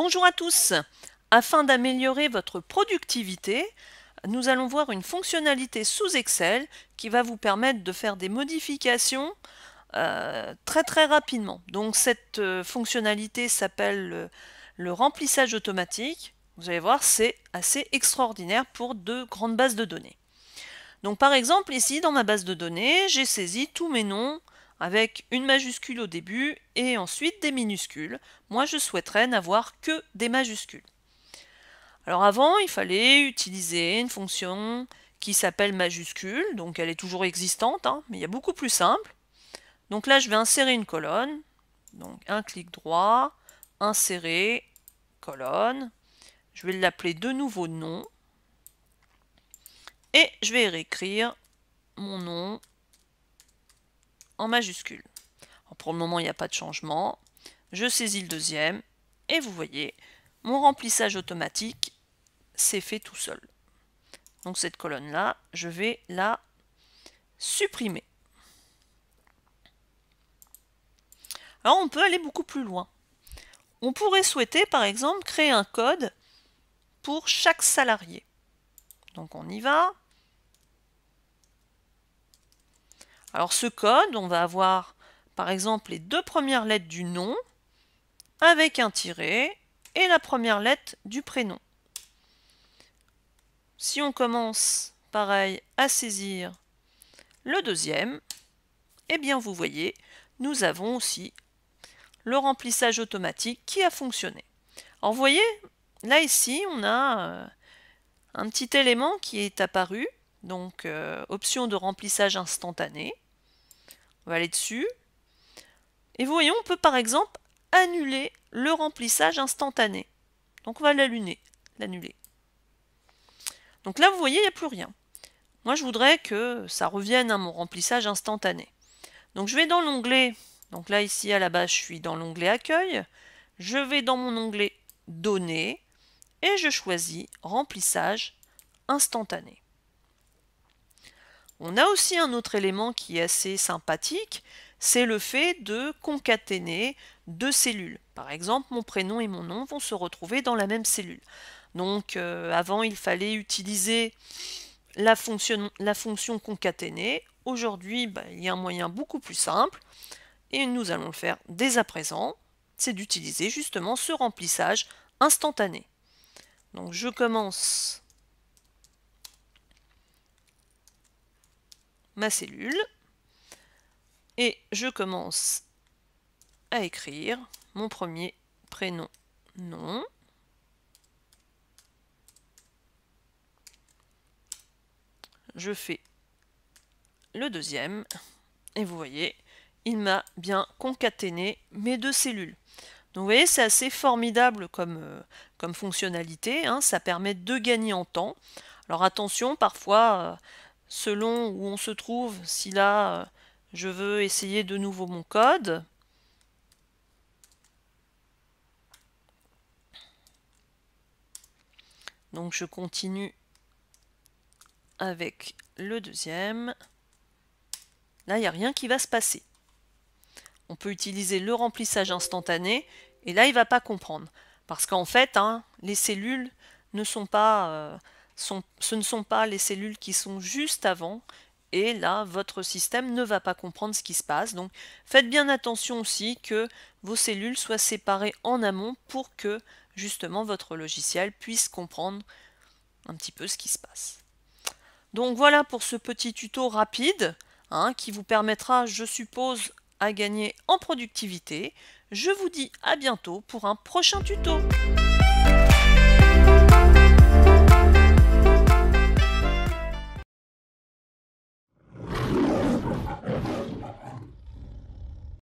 Bonjour à tous! Afin d'améliorer votre productivité, nous allons voir une fonctionnalité sous Excel qui va vous permettre de faire des modifications très rapidement. Donc cette fonctionnalité s'appelle le remplissage automatique. Vous allez voir, c'est assez extraordinaire pour de grandes bases de données. Donc par exemple ici dans ma base de données, j'ai saisi tous mes noms avec une majuscule au début et ensuite des minuscules. Moi je souhaiterais n'avoir que des majuscules. Alors avant il fallait utiliser une fonction qui s'appelle majuscule, donc elle est toujours existante, mais il y a beaucoup plus simple. Donc là je vais insérer une colonne, donc un clic droit, insérer, colonne, je vais l'appeler de nouveau nom, et je vais réécrire mon nom en majuscule. Alors pour le moment, il n'y a pas de changement. Je saisis le deuxième et vous voyez, mon remplissage automatique s'est fait tout seul. Donc cette colonne-là, je vais la supprimer. Alors on peut aller beaucoup plus loin. On pourrait souhaiter par exemple créer un code pour chaque salarié. Donc on y va. Alors ce code, on va avoir par exemple les deux premières lettres du nom avec un tiret et la première lettre du prénom. Si on commence pareil à saisir le deuxième, eh bien vous voyez, nous avons aussi le remplissage automatique qui a fonctionné. Alors vous voyez, là ici on a un petit élément qui est apparu, donc option de remplissage instantané. On va aller dessus. Et vous voyez, on peut par exemple annuler le remplissage instantané. Donc on va l'annuler. Donc là, vous voyez, il n'y a plus rien. Moi, je voudrais que ça revienne à mon remplissage instantané. Donc je vais dans l'onglet, donc là ici à la base, je suis dans l'onglet Accueil. Je vais dans mon onglet Données et je choisis Remplissage instantané. On a aussi un autre élément qui est assez sympathique, c'est le fait de concaténer deux cellules. Par exemple, mon prénom et mon nom vont se retrouver dans la même cellule. Donc avant, il fallait utiliser la fonction concaténer. Aujourd'hui, il y a un moyen beaucoup plus simple, et nous allons le faire dès à présent, c'est d'utiliser justement ce remplissage instantané. Donc je commence ma cellule et je commence à écrire mon premier prénom, nom. Je fais le deuxième et vous voyez, il m'a bien concaténé mes deux cellules. Donc vous voyez, c'est assez formidable comme fonctionnalité, ça permet de gagner en temps. Alors attention, parfois, selon où on se trouve, si là, je veux essayer de nouveau mon code, donc je continue avec le deuxième. Là, il n'y a rien qui va se passer. On peut utiliser le remplissage instantané, et là, il ne va pas comprendre. Parce qu'en fait, les cellules ne sont pas, ce ne sont pas les cellules qui sont juste avant, et là, votre système ne va pas comprendre ce qui se passe. Donc, faites bien attention aussi que vos cellules soient séparées en amont pour que, justement, votre logiciel puisse comprendre un petit peu ce qui se passe. Donc voilà pour ce petit tuto rapide, qui vous permettra, je suppose, à gagner en productivité. Je vous dis à bientôt pour un prochain tuto.